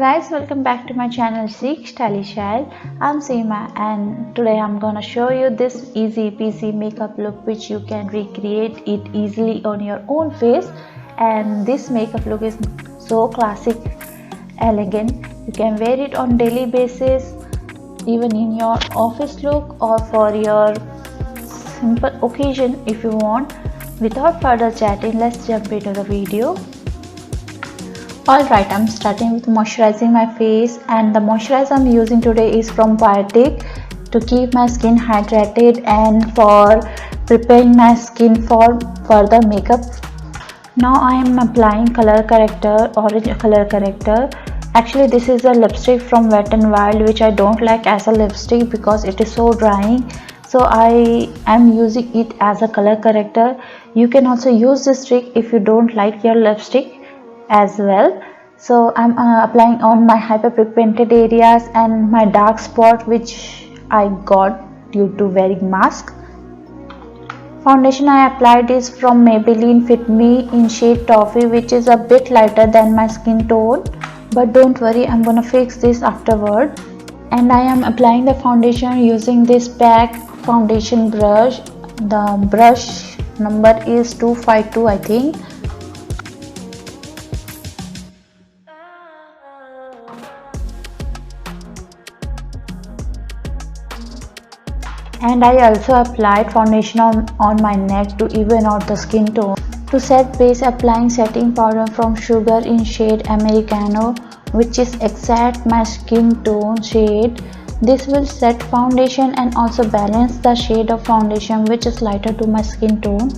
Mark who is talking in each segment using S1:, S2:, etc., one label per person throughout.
S1: guys, welcome back to my channel Seek Stylish Style. I'm Seema and today I'm gonna show you this easy peasy makeup look which you can recreate it easily on your own face. And this makeup look is so classic, elegant. You can wear it on daily basis, even in your office look or for your simple occasion if you want. Without further chatting, let's jump into the video. Alright, I'm starting with moisturizing my face, and the moisturizer I'm using today is from Biotic to keep my skin hydrated and for preparing my skin for further makeup. Now I am applying color corrector, orange color corrector. Actually this is a lipstick from Wet n Wild which I don't like as a lipstick because it is so drying. So I am using it as a color corrector. You can also use this trick if you don't like your lipstick as well. So I'm applying on my hyperpigmented areas and my dark spot which I got due to wearing mask. Foundation I applied is from Maybelline Fit Me in shade Toffee, which is a bit lighter than my skin tone, but don't worry, I'm gonna fix this afterward. And I am applying the foundation using this PAC foundation brush. The brush number is 252 I think. And I also applied foundation on my neck to even out the skin tone. To set base, applying setting powder from Sugar in shade Americano, which is exact my skin tone shade. This will set foundation and also balance the shade of foundation which is lighter to my skin tone.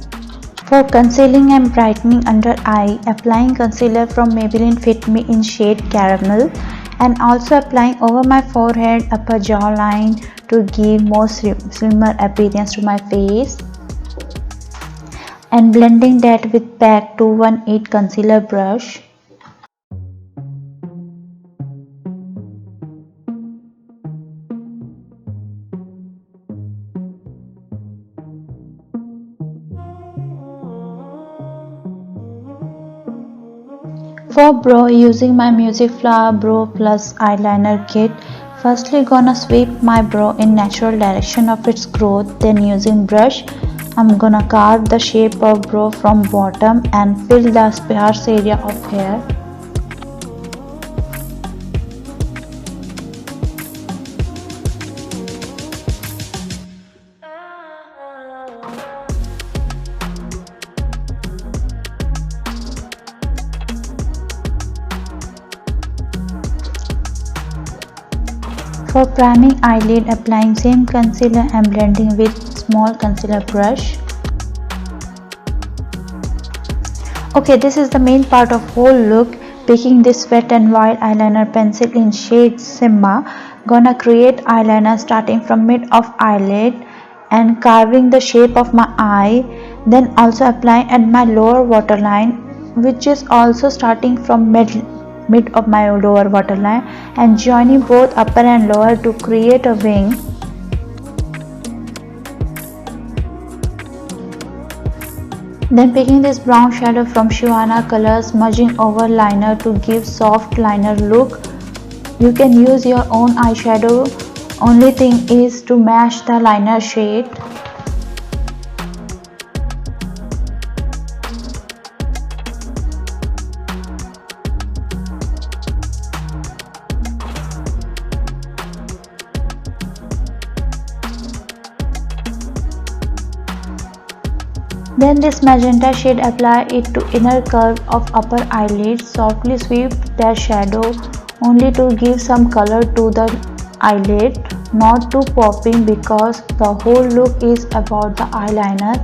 S1: For concealing and brightening under eye, applying concealer from Maybelline Fit Me in shade Caramel, and also applying over my forehead, upper jawline to give more slimmer appearance to my face, and blending that with PAC 218 concealer brush. For brow, using my Music Flower Brow Plus eyeliner kit. Firstly gonna sweep my brow in natural direction of its growth, then using brush I'm gonna carve the shape of brow from bottom and fill the sparse area of hair. For priming eyelid, applying same concealer and blending with small concealer brush. Okay, this is the main part of whole look. Picking this Wet n Wild eyeliner pencil in shade Simba, gonna create eyeliner starting from mid of eyelid and carving the shape of my eye, then also applying at my lower waterline, which is also starting from mid of my lower waterline and joining both upper and lower to create a wing. Then picking this brown shadow from Shivana Colors, smudging over liner to give soft liner look. You can use your own eyeshadow, only thing is to match the liner shade. Then this magenta shade, apply it to inner curve of upper eyelid. Softly sweep that shadow only to give some color to the eyelid, not too popping because the whole look is about the eyeliner.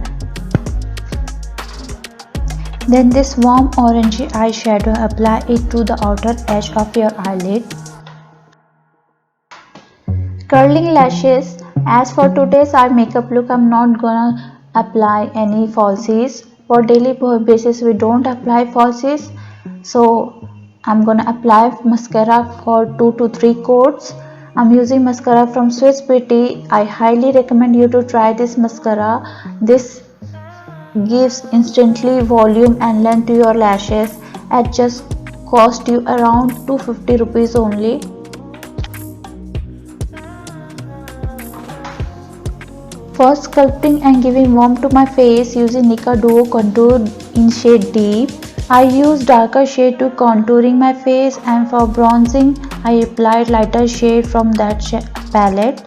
S1: Then this warm orangey eyeshadow, apply it to the outer edge of your eyelid. Curling lashes. As for today's eye makeup look, I'm not gonna apply any falsies. For daily basis we don't apply falsies, so I'm gonna apply mascara for 2 to 3 coats. I'm using mascara from Swiss Beauty. I highly recommend you to try this mascara. This gives instantly volume and length to your lashes at just cost you around 250 rupees only. For sculpting and giving warmth to my face using Nicka Duo Contour in shade Deep, I use darker shade to contouring my face, and for bronzing I applied lighter shade from that palette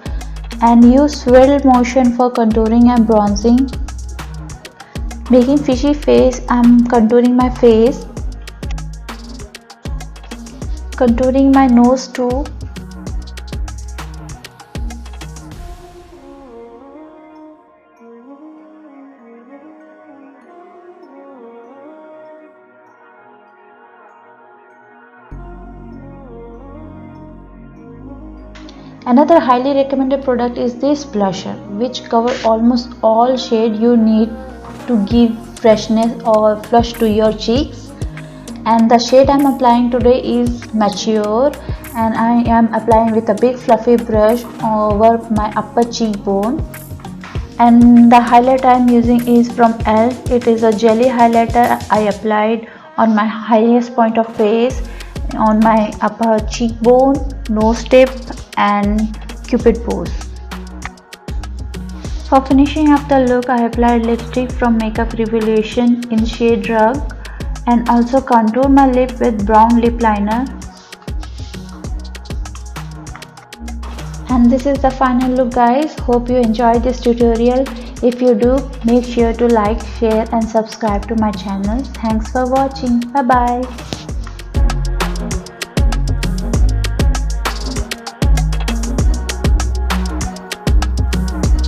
S1: and use swirl motion for contouring and bronzing. Making fishy face, I'm contouring my face, contouring my nose too. Another highly recommended product is this blusher, which cover almost all shade you need to give freshness or flush to your cheeks. And the shade I'm applying today is Mature, and I am applying with a big fluffy brush over my upper cheekbone. And the highlighter I'm using is from ELF. It is a jelly highlighter. I applied on my highest point of face, on my upper cheekbone, nose tip and cupid bows. For finishing up the look, I applied lipstick from Makeup Revolution in shade Rug and also contour my lip with brown lip liner. And this is the final look, guys. Hope you enjoyed this tutorial. If you do, make sure to like, share and subscribe to my channel. Thanks for watching. Bye bye.